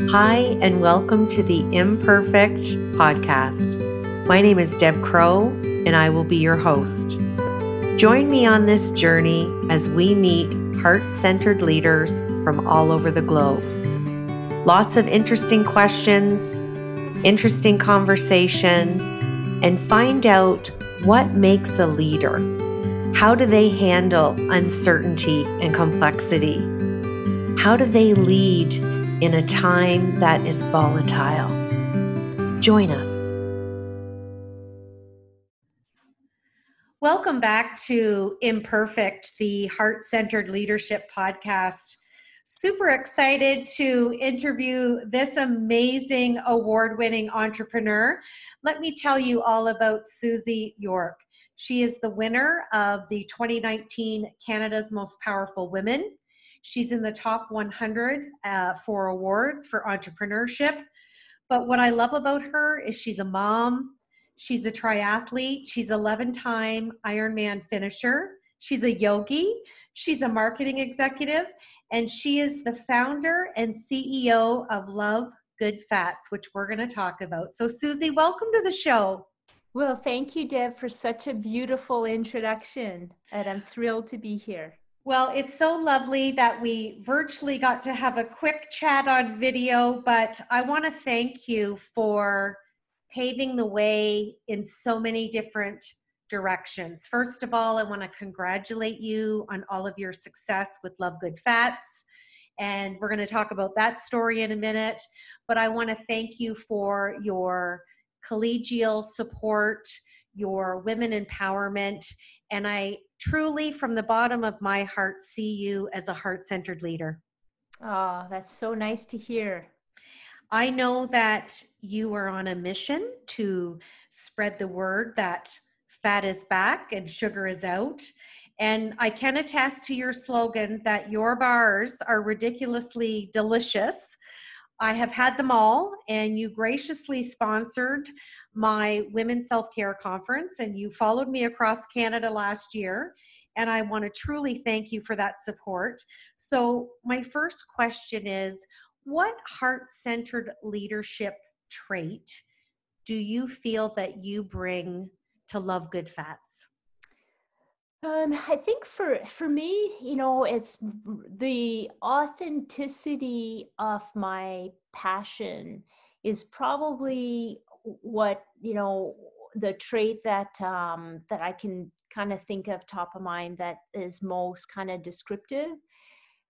Hi, and welcome to the Imperfect podcast. My name is Deb Crow, and I will be your host. Join me on this journey as we meet heart-centered leaders from all over the globe. Lots of interesting questions, interesting conversation, and find out what makes a leader. How do they handle uncertainty and complexity? How do they lead in a time that is volatile? Join us. Welcome back to Imperfect, the Heart-Centered Leadership podcast. Super excited to interview this amazing award-winning entrepreneur. Let me tell you all about Suzie Yorke. She is the winner of the 2019 Canada's Most Powerful Women. She's in the top 100 for awards for entrepreneurship. But what I love about her is she's a mom, she's a triathlete, she's 11-time Ironman Finisher, she's a yogi, she's a marketing executive, and she is the founder and CEO of Love Good Fats, which we're going to talk about. So Suzie, welcome to the show. Well, thank you, Deb, for such a beautiful introduction, and I'm thrilled to be here. Well, it's so lovely that we virtually got to have a quick chat on video, but I want to thank you for paving the way in so many different directions. First of all, I want to congratulate you on all of your success with Love Good Fats. And we're going to talk about that story in a minute. But I want to thank you for your collegial support, your women empowerment, and I truly, from the bottom of my heart, see you as a heart-centered leader. Oh, that's so nice to hear. I know that you are on a mission to spread the word that fat is back and sugar is out. And I can attest to your slogan that your bars are ridiculously delicious. I have had them all, and you graciously sponsored my Women's Self-Care Conference, and you followed me across Canada last year, and I want to truly thank you for that support. So my first question is, what heart-centered leadership trait do you feel that you bring to Love Good Fats? I think for me, it's the authenticity of my passion is probably what, the trait that that I can kind of think of top of mind that is most kind of descriptive.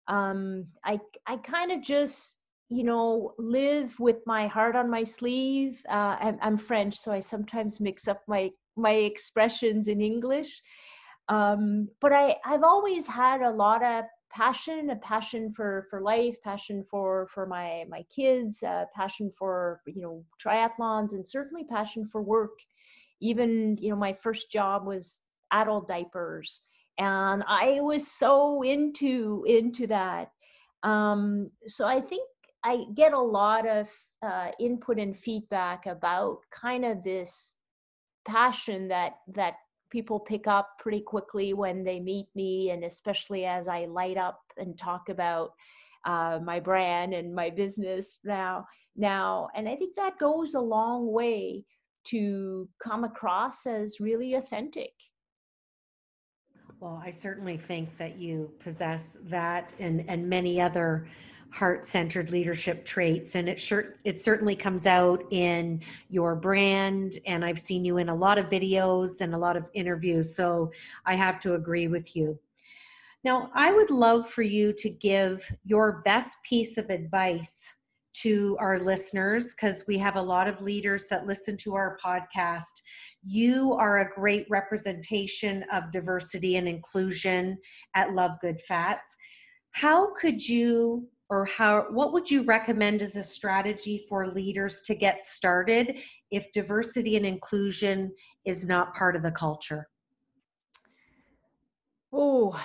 I kind of just live with my heart on my sleeve. I'm French, so I sometimes mix up my expressions in English. But I've always had a lot of passion, a passion for life, passion for my kids, passion for, triathlons, and certainly passion for work. Even, my first job was adult diapers, and I was so into that. So I think I get a lot of input and feedback about kind of this passion that people pick up pretty quickly when they meet me, and especially as I light up and talk about my brand and my business now. And I think that goes a long way to come across as really authentic. Well, I certainly think that you possess that and many other heart-centered leadership traits, and it certainly comes out in your brand, and I've seen you in a lot of videos and a lot of interviews, so I have to agree with you. Now, I would love for you to give your best piece of advice to our listeners, because we have a lot of leaders that listen to our podcast. You are a great representation of diversity and inclusion at Love Good Fats. How could you, what would you recommend as a strategy for leaders to get started if diversity and inclusion is not part of the culture? Oh,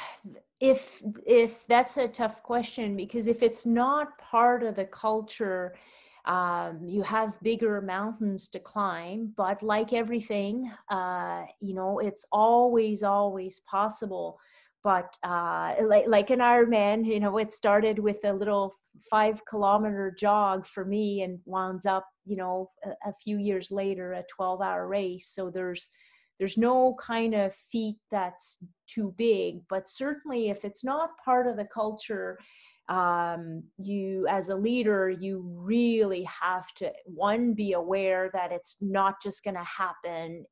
if that's a tough question, because if it's not part of the culture, you have bigger mountains to climb. But like everything, it's always possible. But like an Ironman, you know, it started with a little 5 kilometer jog for me and wound up, you know, a few years later, a 12-hour race. So there's no kind of feat that's too big, but certainly if it's not part of the culture, you as a leader, you really have to, one, be aware that it's not just going to happen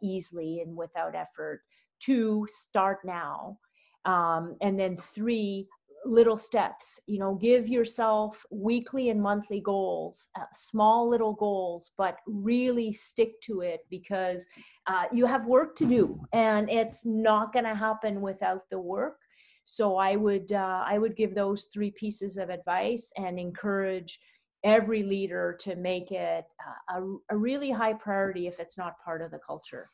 easily and without effort. Two, start now. And then three, little steps, you know, give yourself weekly and monthly goals, small little goals, but really stick to it, because you have work to do and it's not going to happen without the work. So I would give those three pieces of advice and encourage every leader to make it a really high priority if it's not part of the culture.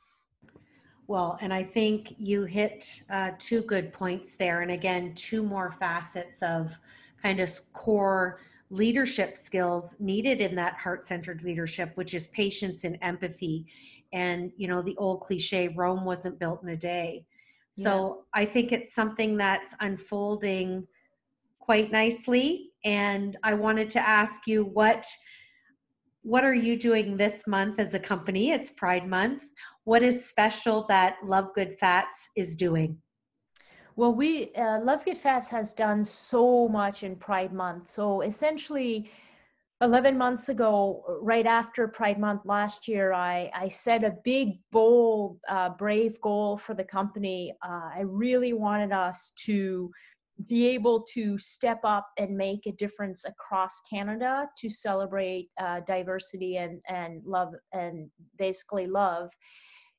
Well, and I think you hit two good points there. And again, two more facets of kind of core leadership skills needed in that heart-centered leadership, which is patience and empathy. And, you know, the old cliche, Rome wasn't built in a day. So I think it's something that's unfolding quite nicely. And I wanted to ask you, what are you doing this month as a company? It's Pride Month. What is special that Love Good Fats is doing? Well, we Love Good Fats has done so much in Pride Month. So essentially, 11 months ago, right after Pride Month last year, I set a big, bold, brave goal for the company. I really wanted us to be able to step up and make a difference across Canada to celebrate diversity and love, and basically love.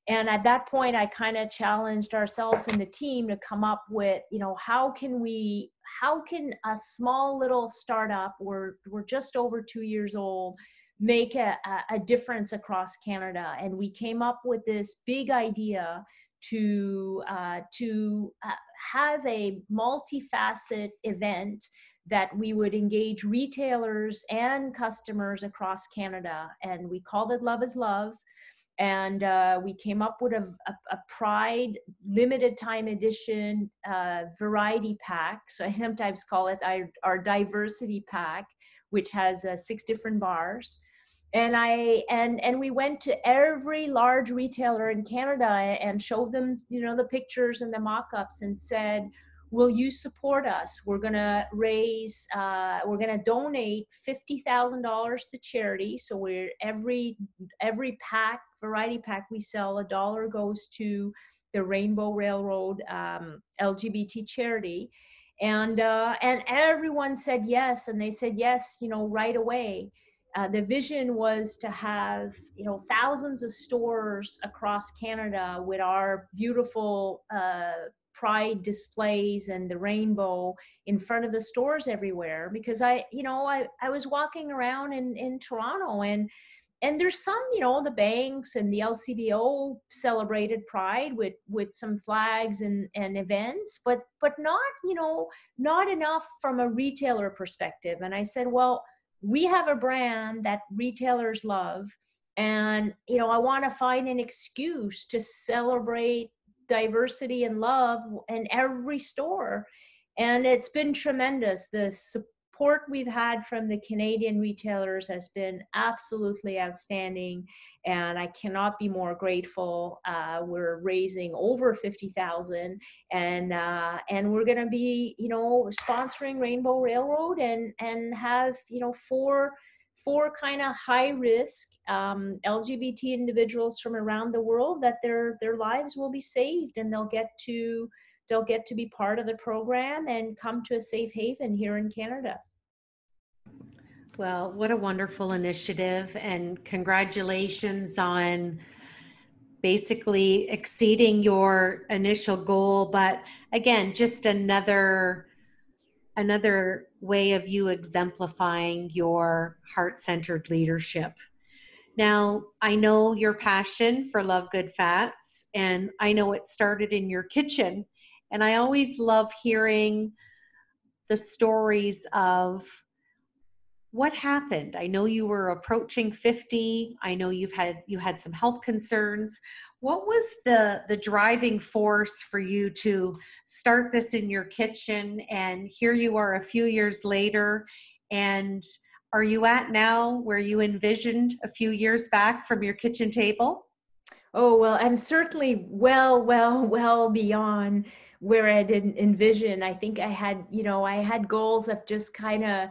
And at that point, I kind of challenged ourselves and the team to come up with, you know, how can a small little startup, we're just over 2 years old, make a difference across Canada? And we came up with this big idea to have a multifaceted event that we would engage retailers and customers across Canada. And we called it Love is Love. And we came up with a Pride limited time edition variety pack. So I sometimes call it our diversity pack, which has 6 different bars. And we went to every large retailer in Canada and showed them, you know, the pictures and the mock-ups and said, will you support us? We're gonna donate $50,000 to charity. So every variety pack we sell, $1 goes to the Rainbow Railroad LGBT charity. And everyone said yes, and they said yes, you know, right away. The vision was to have, you know, thousands of stores across Canada with our beautiful Pride displays and the rainbow in front of the stores everywhere. Because I was walking around in Toronto, and there's some, you know, the banks and the LCBO celebrated Pride with some flags and events, but not, you know, not enough from a retailer perspective. And I said, well, we have a brand that retailers love, and, you know, I want to find an excuse to celebrate diversity and love in every store. And it's been tremendous. The support we've had from the Canadian retailers has been absolutely outstanding, and I cannot be more grateful. We're raising over 50,000, and we're going to be, you know, sponsoring Rainbow Railroad and have, you know, four kind of high risk LGBT individuals from around the world, that their lives will be saved, and they'll get to be part of the program and come to a safe haven here in Canada. Well, what a wonderful initiative, and congratulations on basically exceeding your initial goal. But again, just another way of you exemplifying your heart-centered leadership. Now, I know your passion for Love Good Fats, and I know it started in your kitchen. And I always love hearing the stories of What happened? I know you were approaching 50. I know you had some health concerns. What was the driving force for you to start this in your kitchen? And here you are a few years later. And are you at now where you envisioned a few years back from your kitchen table? Oh, well, I'm certainly well beyond where I didn't envision. I think I had goals of just kind of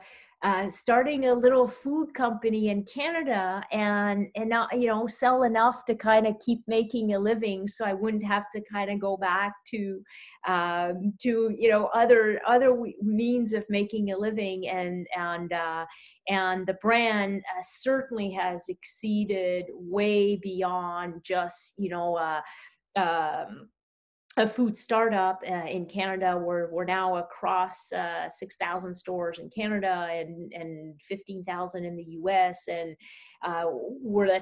starting a little food company in Canada and not, sell enough to kind of keep making a living, so I wouldn't have to kind of go back to other means of making a living, and the brand certainly has exceeded way beyond just um, a food startup in Canada. We're now across 6,000 stores in Canada and 15,000 in the US, and we're uh,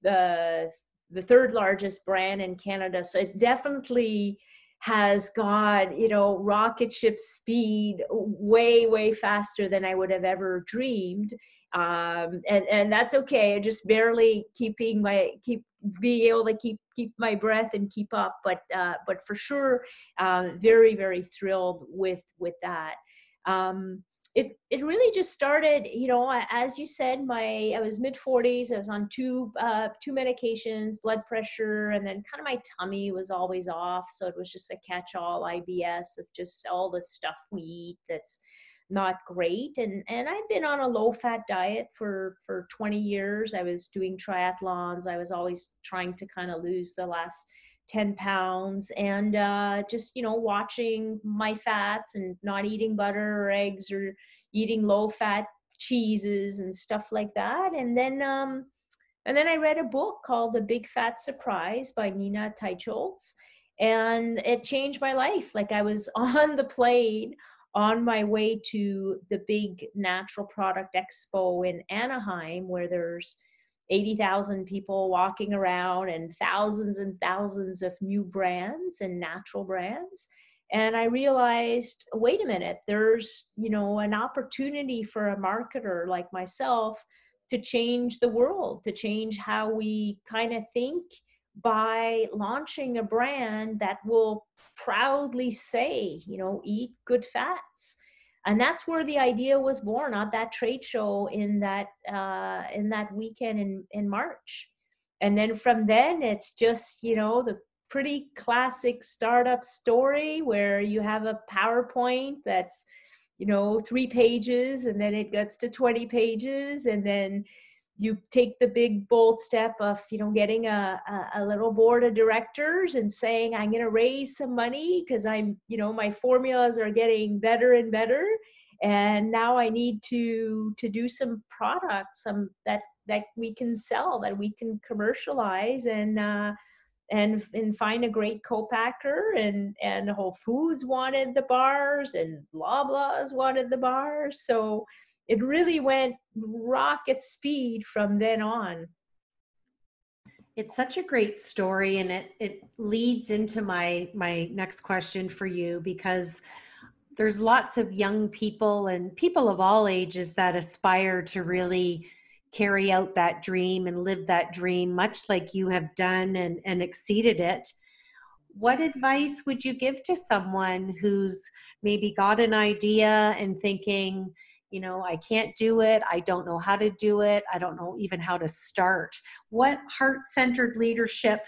the third largest brand in Canada. So it definitely has got, rocket ship speed, way faster than I would have ever dreamed. And that's okay. Just barely keep being able to keep my breath and keep up. But for sure, very thrilled with that. It really just started, as you said, I was mid-40s. I was on two medications, blood pressure, and then kind of my tummy was always off. So it was just a catch-all IBS of just all the stuff we eat that's not great. And I'd been on a low-fat diet for 20 years. I was doing triathlons. I was always trying to kind of lose the last 10 pounds, and just watching my fats and not eating butter or eggs or eating low fat cheeses and stuff like that. And then I read a book called The Big Fat Surprise by Nina Teicholz, and it changed my life. Like, I was on the plane on my way to the big natural product expo in Anaheim, where there's 80,000 people walking around and thousands of new brands and natural brands. And I realized, wait a minute, there's, an opportunity for a marketer like myself to change the world, to change how we kind of think, by launching a brand that will proudly say, eat good fats. And that's where the idea was born, at that trade show in that weekend in March. And then from then, it's just, the pretty classic startup story where you have a PowerPoint that's 3 pages, and then it gets to 20 pages, and then you take the big bold step of getting a little board of directors and saying, I'm going to raise some money because I'm my formulas are getting better and better, and now I need to do some products, that we can sell, that we can commercialize, and find a great co-packer. And Whole Foods wanted the bars, and Loblaws wanted the bars. So it really went rocket speed from then on. It's such a great story, and it leads into my next question for you, because there's lots of young people and people of all ages that aspire to really carry out that dream and live that dream, much like you have done, and exceeded it. What advice would you give to someone who's maybe got an idea and thinking, I can't do it. I don't know how to do it. I don't know even how to start. What heart-centered leadership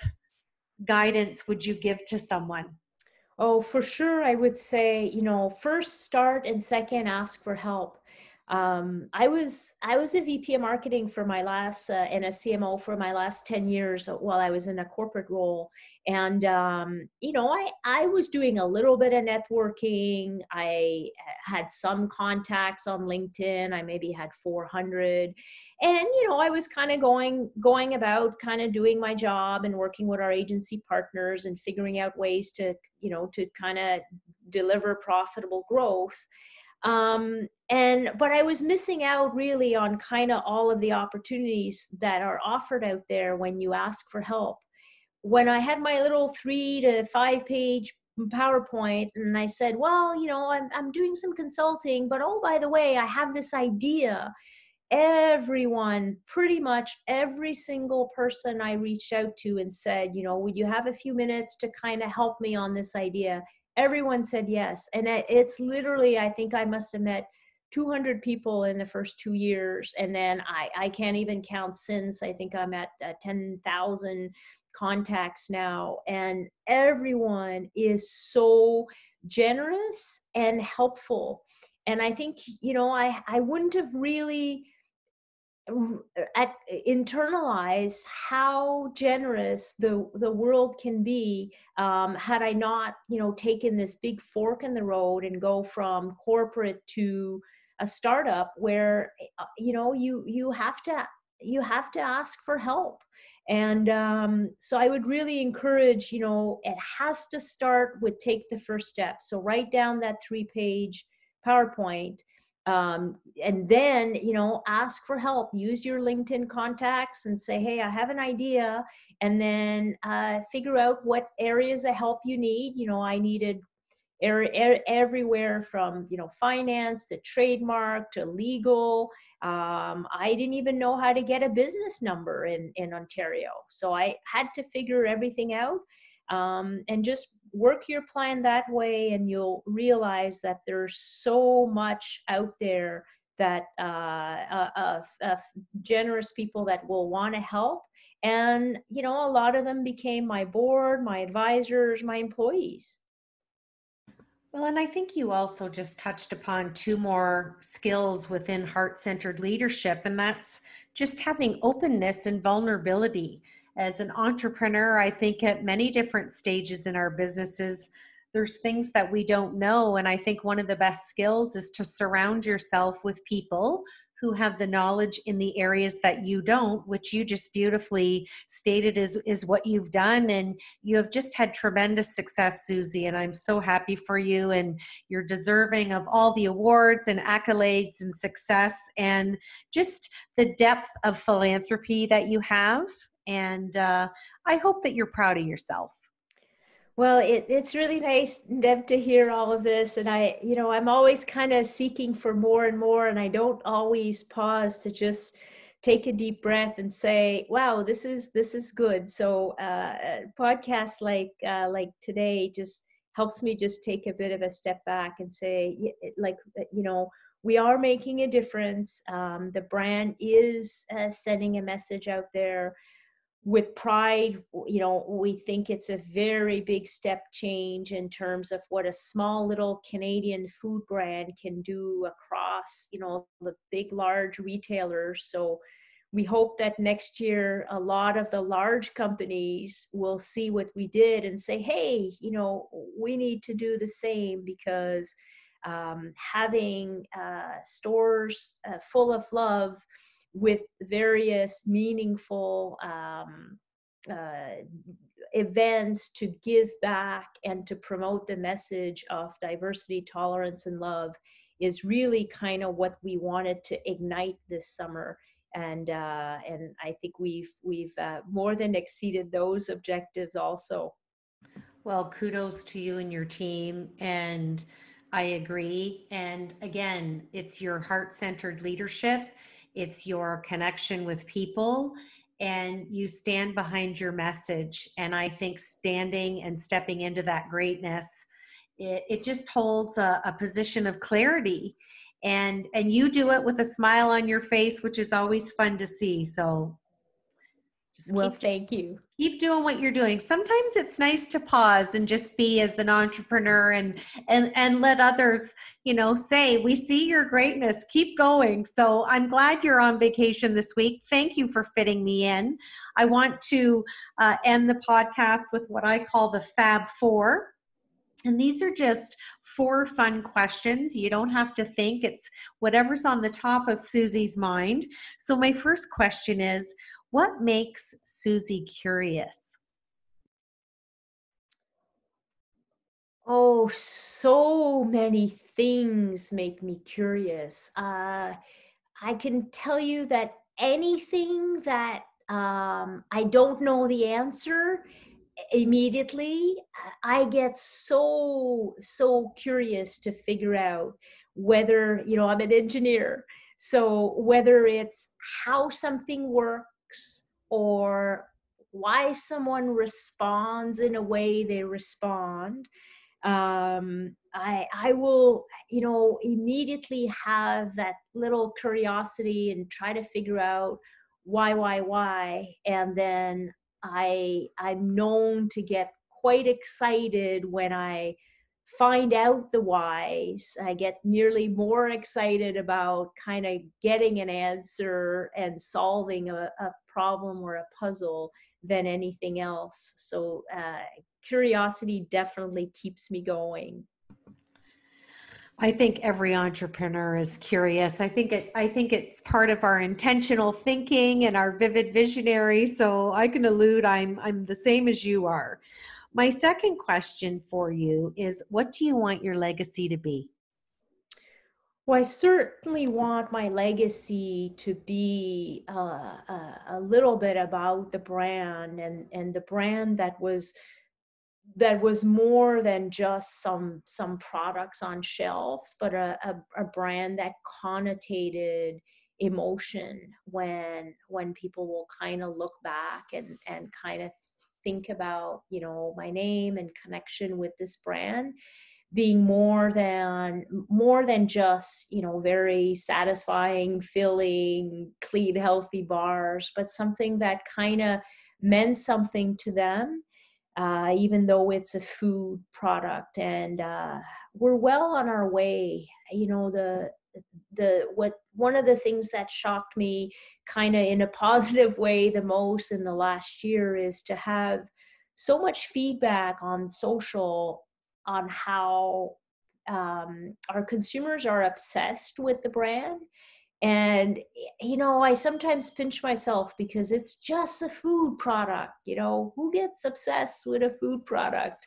guidance would you give to someone? Oh, for sure. I would say, first start, and second, ask for help. I was a VP of marketing for my last and a CMO for my last 10 years while I was in a corporate role. And, I was doing a little bit of networking. I had some contacts on LinkedIn. I maybe had 400. And, I was kind of going about kind of doing my job and working with our agency partners and figuring out ways to kind of deliver profitable growth. But I was missing out really on kind of all of the opportunities that are offered out there when you ask for help. When I had my little 3 to 5 page PowerPoint, and I said, well, I'm doing some consulting, but oh, by the way, I have this idea. Everyone, pretty much every single person I reached out to and said, would you have a few minutes to kind of help me on this idea? Everyone said yes. And it's literally, I think I must have met 200 people in the first 2 years. And then I can't even count since. I think I'm at 10,000 contacts now. And everyone is so generous and helpful. And I think, I wouldn't have really internalize how generous the world can be, had I not taken this big fork in the road and go from corporate to a startup where you have to ask for help. And so I would really encourage, it has to start with take the first step. So write down that 3-page PowerPoint, and then ask for help. Use your LinkedIn contacts and say, hey, I have an idea. And then figure out what areas of help you need. I needed everywhere from finance to trademark to legal. I didn't even know how to get a business number in Ontario, so I had to figure everything out, and just work your plan that way, and you'll realize that there's so much out there that generous people that will want to help. And a lot of them became my board, my advisors, my employees. Well, and I think you also just touched upon two more skills within heart-centered leadership, and that's just having openness and vulnerability. As an entrepreneur, I think at many different stages in our businesses, there's things that we don't know. And I think one of the best skills is to surround yourself with people who have the knowledge in the areas that you don't, which you just beautifully stated is what you've done. And you have just had tremendous success, Susie, and I'm so happy for you. And you're deserving of all the awards and accolades and success and just the depth of philanthropy that you have. And I hope that you're proud of yourself. Well, it's really nice, Deb, to hear all of this. And I'm always kind of seeking for more and more, and I don't always pause to just take a deep breath and say, wow, this is good. So podcasts like today just helps me just take a bit of a step back and say, we are making a difference. The brand is sending a message out there with pride. We think it's a very big step change in terms of what a small little Canadian food brand can do across, the big, large retailers. So we hope that next year, a lot of the large companies will see what we did and say, hey, we need to do the same, because having stores full of love with various meaningful events to give back and to promote the message of diversity, tolerance, and love is really kind of what we wanted to ignite this summer. And I think we've more than exceeded those objectives also. Well, kudos to you and your team. And I agree. And again, it's your heart-centered leadership. It's your connection with people, and you stand behind your message. And I think standing and stepping into that greatness, it just holds a position of clarity. And you do it with a smile on your face, which is always fun to see. So just Well, thank you. keep doing what you're doing. Sometimes it's nice to pause and just be as an entrepreneur and let others, say, we see your greatness, keep going. So I'm glad you're on vacation this week. Thank you for fitting me in. I want to end the podcast with what I call the Fab Four. And these are just 4 fun questions. You don't have to think. It's whatever's on the top of Susie's mind. So my first question is, what makes Susie curious? Oh, so many things make me curious. I can tell you that anything that I don't know the answer, immediately I get so curious to figure out whether, I'm an engineer, so whether it's how something works or why someone responds in a way they respond. I will, immediately have that little curiosity and try to figure out why, and then I'm known to get quite excited when I find out the whys. I get nearly more excited about kind of getting an answer and solving a problem or a puzzle than anything else. So curiosity definitely keeps me going. I think every entrepreneur is curious. I think it's part of our intentional thinking and our vivid visionary. So I can allude I'm the same as you are. My second question for you is, what do you want your legacy to be? Well, I certainly want my legacy to be a little bit about the brand, and the brand that was more than just some products on shelves, but a brand that connotated emotion when people will kind of look back and kind of think about, my name and connection with this brand being more than just, very satisfying, filling, clean, healthy bars, but something that kind of meant something to them, even though it's a food product. And we're well on our way. What one of the things that shocked me kind of in a positive way the most in the last year is to have so much feedback on social on how our consumers are obsessed with the brand. And, I sometimes pinch myself because it's just a food product. Who gets obsessed with a food product?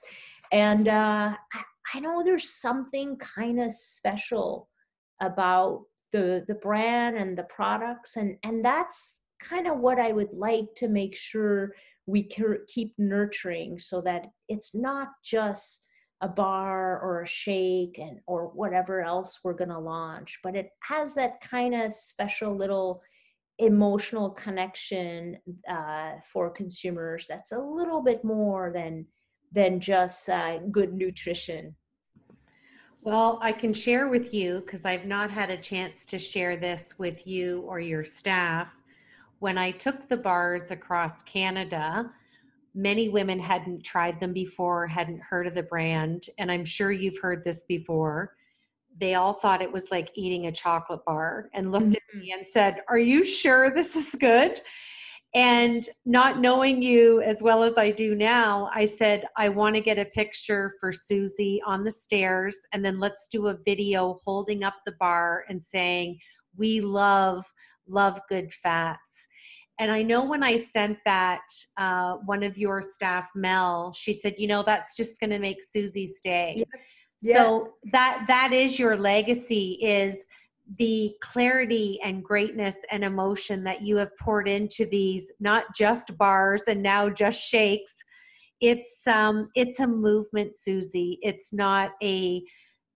And I know there's something kind of special about the brand and the products. And that's kind of what I would like to make sure we keep nurturing, so that it's not just a bar or a shake or whatever else we're going to launch, but it has that kind of special little emotional connection for consumers that's a little bit more than just good nutrition. Well, I can share with you, because I've not had a chance to share this with you or your staff. When I took the bars across Canada, many women hadn't tried them before, hadn't heard of the brand. And I'm sure you've heard this before. They all thought it was like eating a chocolate bar and looked at Mhm. me and said, "Are you sure this is good?" And not knowing you as well as I do now, I said, "I want to get a picture for Susie on the stairs, and then let's do a video holding up the bar and saying, 'We love good fats.'" And I know when I sent that, one of your staff, Mel, she said, "That's just going to make Susie's day." Yeah. Yeah. So that is your legacy, is the clarity and greatness and emotion that you have poured into these, not just bars and now just shakes. It's a movement, Susie. It's not a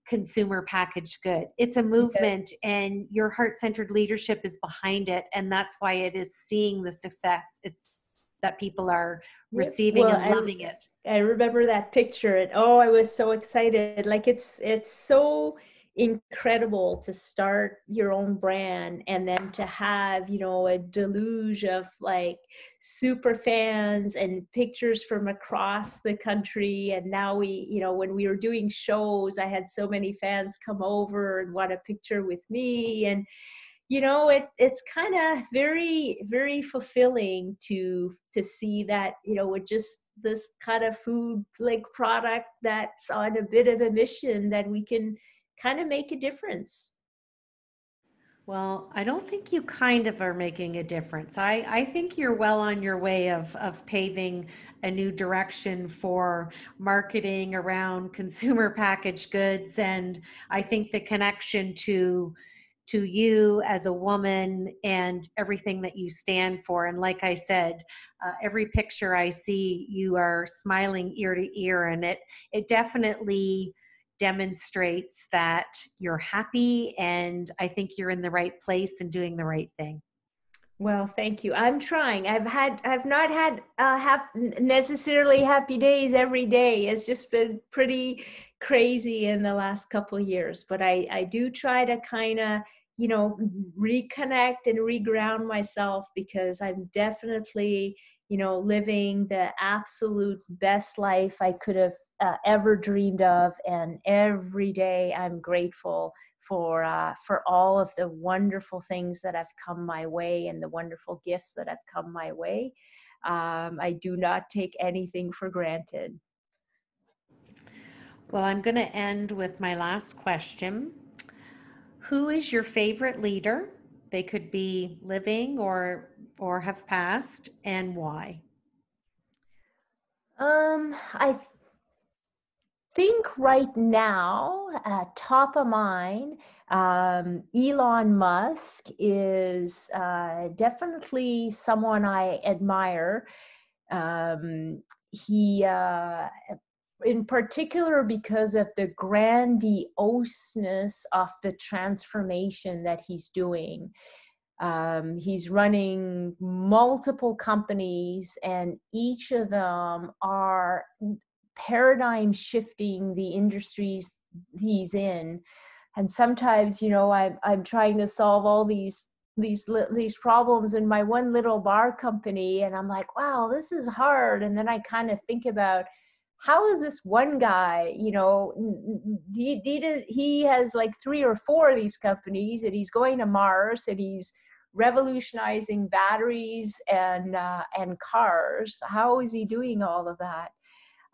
consumer packaged good. It's a Yeah. movement, and your heart-centered leadership is behind it, and that's why it is seeing the success. It's that people are Yep. receiving Well, and loving it. I remember that picture, and oh, I was so excited. Like it's so incredible to start your own brand and then to have, a deluge of like super fans and pictures from across the country. And now when we were doing shows, I had so many fans come over and want a picture with me. And it's kind of very, very fulfilling to see that, with just this kind of food like product that's on a bit of a mission, that we can kind of make a difference. Well, I don't think you kind of are making a difference. I think you're well on your way of paving a new direction for marketing around consumer packaged goods. And I think the connection to you as a woman and everything that you stand for. And like I said, every picture I see, you are smiling ear to ear, and it definitely demonstrates that you're happy, and I think you're in the right place and doing the right thing. Well, thank you. I'm trying. I've not had necessarily happy days every day. It's just been pretty crazy in the last couple of years. But I do try to kind of, reconnect and reground myself, because I'm definitely, living the absolute best life I could have ever dreamed of. And every day I'm grateful for all of the wonderful things that have come my way and the wonderful gifts that have come my way. I do not take anything for granted. Well, I'm going to end with my last question. Who is your favorite leader? They could be living or have passed, and why? I think right now, top of mind, Elon Musk is definitely someone I admire. He, in particular, because of the grandioseness of the transformation that he's doing. He's running multiple companies, and each of them are paradigm shifting the industries he's in. And sometimes, I'm trying to solve all these problems in my one little bar company, and I'm like, wow, this is hard. And then I kind of think about, how is this one guy, he has like 3 or 4 of these companies, and he's going to Mars, and he's revolutionizing batteries and cars. How is he doing all of that?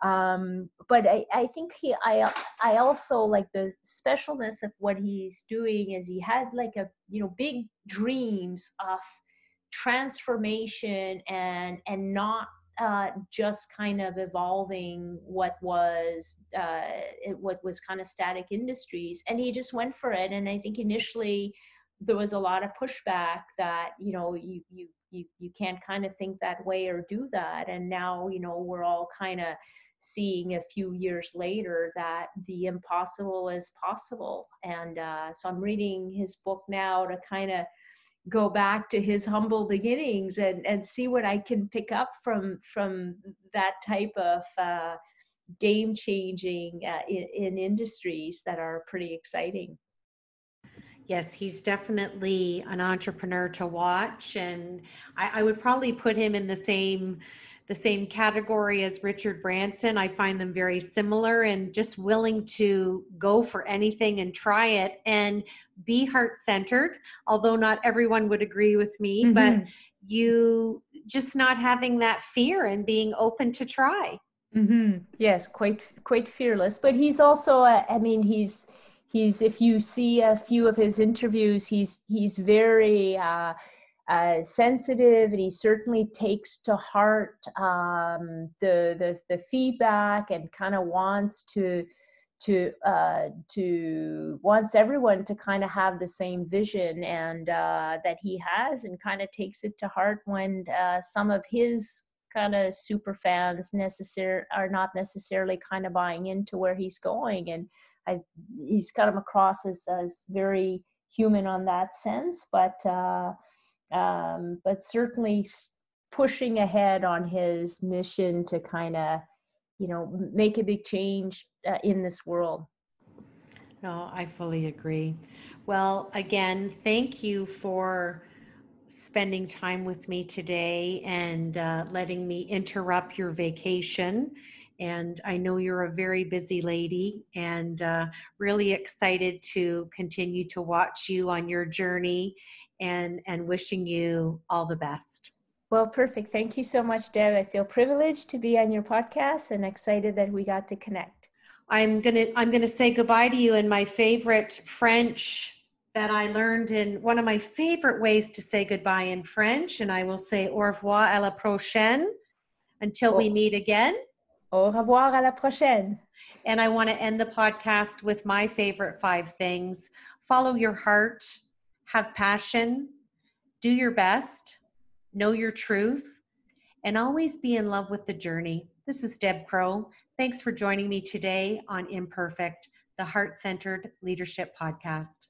But I think I also like the specialness of what he's doing is he had like big dreams of transformation and not just kind of evolving what was kind of static industries, and he just went for it. And I think initially there was a lot of pushback that you can't kind of think that way or do that, and now we're all kind of seeing a few years later that the impossible is possible. And so I'm reading his book now to kind of go back to his humble beginnings and see what I can pick up from that type of game changing in industries that are pretty exciting. Yes, he's definitely an entrepreneur to watch, and I would probably put him in the same category as Richard Branson. I find them very similar and just willing to go for anything and try it and be heart-centered, although not everyone would agree with me, Mm-hmm. but you just not having that fear and being open to try. Mm-hmm. Yes, quite fearless. But he's also, he's if you see a few of his interviews, he's very sensitive, and he certainly takes to heart the feedback, and kind of wants wants everyone to kind of have the same vision and that he has, and kind of takes it to heart when some of his kind of super fans are not necessarily kind of buying into where he's going. And he's come across as very human on that sense, but certainly pushing ahead on his mission to kind of make a big change in this world. No, I fully agree. Well, again, thank you for spending time with me today and letting me interrupt your vacation. And I know you're a very busy lady, and really excited to continue to watch you on your journey, and wishing you all the best. Well, perfect. Thank you so much, Deb. I feel privileged to be on your podcast and excited that we got to connect. I'm gonna say goodbye to you in my favorite French that I learned, in one of my favorite ways to say goodbye in French, and I will say au revoir à la prochaine, until we meet again. Au revoir à la prochaine. And I want to end the podcast with my favorite 5 things. Follow your heart, have passion, do your best, know your truth, and always be in love with the journey. This is Deb Crow. Thanks for joining me today on Imperfect, the Heart-Centered Leadership Podcast.